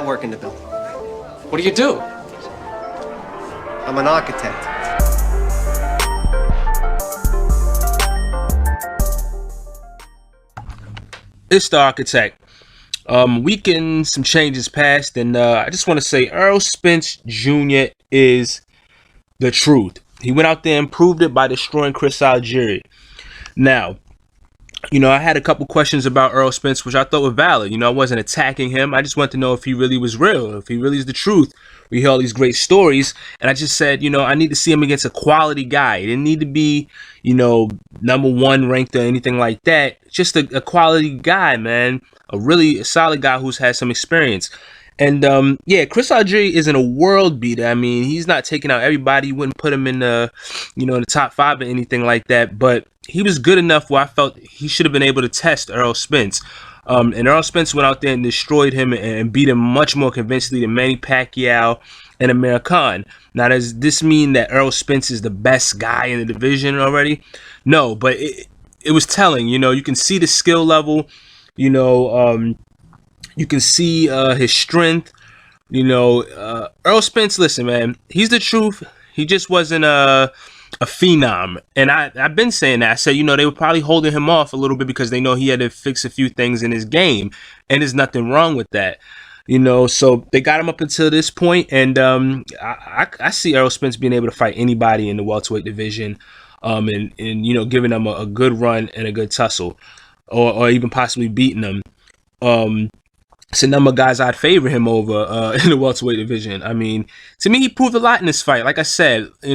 work in the building. What do you do? I'm an architect. It's the architect. Weekend, some changes passed, and I just want to say Errol Spence Jr. is the truth. He went out there and proved it by destroying Chris Algieri. Now, I had a couple questions about Errol Spence, which I thought were valid. I wasn't attacking him. I just wanted to know if he really was real, if he really is the truth. We hear all these great stories, and I just said, I need to see him against a quality guy. It didn't need to be, number one ranked or anything like that. Just a quality guy, man. A really solid guy who's had some experience. And Chris Algieri isn't a world beater. I mean, he's not taking out everybody. You wouldn't put him in the, in the top 5 or anything like that. But he was good enough where I felt he should have been able to test Errol Spence. And Errol Spence went out there and destroyed him and beat him much more convincingly than Manny Pacquiao and Amir Khan. Now, does this mean that Errol Spence is the best guy in the division already? No, but it was telling. You can see the skill level. You can see his strength. Errol Spence, listen, man, he's the truth. He just wasn't a phenom. And I've been saying that. I said, they were probably holding him off a little bit because they know he had to fix a few things in his game. And there's nothing wrong with that. So they got him up until this point. And I see Errol Spence being able to fight anybody in the welterweight division. And giving them a good run and a good tussle. Or even possibly beating them. It's a number of guys I'd favor him over in the welterweight division. I mean, to me, he proved a lot in this fight. Like I said, I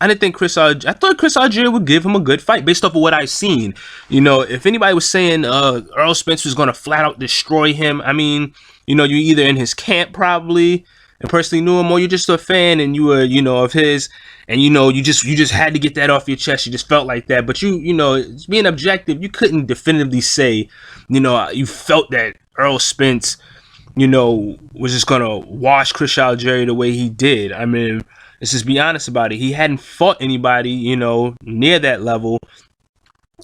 didn't think I thought Chris Algieri would give him a good fight based off of what I've seen. If anybody was saying Errol Spence was going to flat out destroy him, I mean, you're either in his camp probably and personally knew him, or you're just a fan and you were, of his, and you just had to get that off your chest. You just felt like that. But being objective, you couldn't definitively say, you felt that Errol Spence, was just gonna wash Chris Algieri the way he did. I mean, let's just be honest about it. He hadn't fought anybody, near that level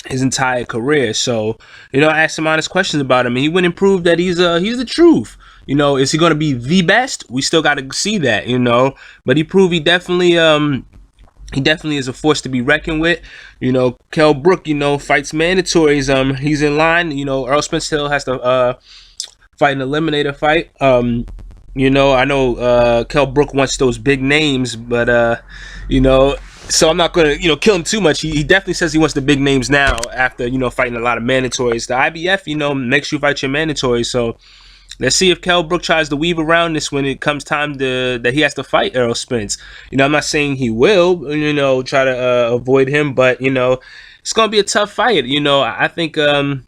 his entire career. So, I asked some honest questions about him, and he went and proved that he's the truth. Is he going to be the best? We still got to see that, but he proved he definitely is a force to be reckoned with. Kell Brook, fights mandatories. He's in line. Errol Spence still has to fight an eliminator fight. I know Kell Brook wants those big names, but so I'm not gonna kill him too much. He definitely says he wants the big names now after fighting a lot of mandatories. The IBF makes you fight your mandatories. So let's see if Kell Brook tries to weave around this when it comes time that he has to fight Errol Spence. I'm not saying he will try to avoid him, but it's gonna be a tough fight. I think from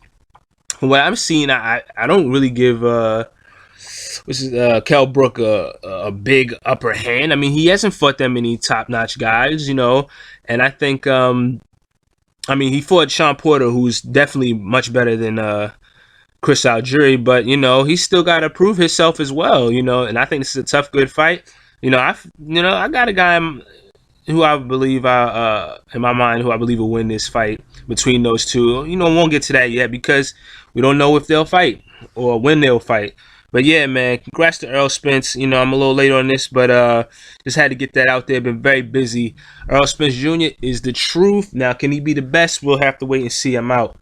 what I'm seeing, I don't really give Kell Brook a big upper hand. I mean, he hasn't fought that many top-notch guys, and I think he fought Sean Porter, who's definitely much better than Chris Algieri, but he's still got to prove himself as well, and I think this is a tough, good fight. I got a guy who I believe in my mind who I believe will win this fight between those two. Won't get to that yet because we don't know if they'll fight or when they'll fight. But yeah, man, congrats to Errol Spence. I'm a little late on this, but just had to get that out there. Been very busy. Errol Spence Jr. is the truth. Now, can he be the best? We'll have to wait and see. I'm out.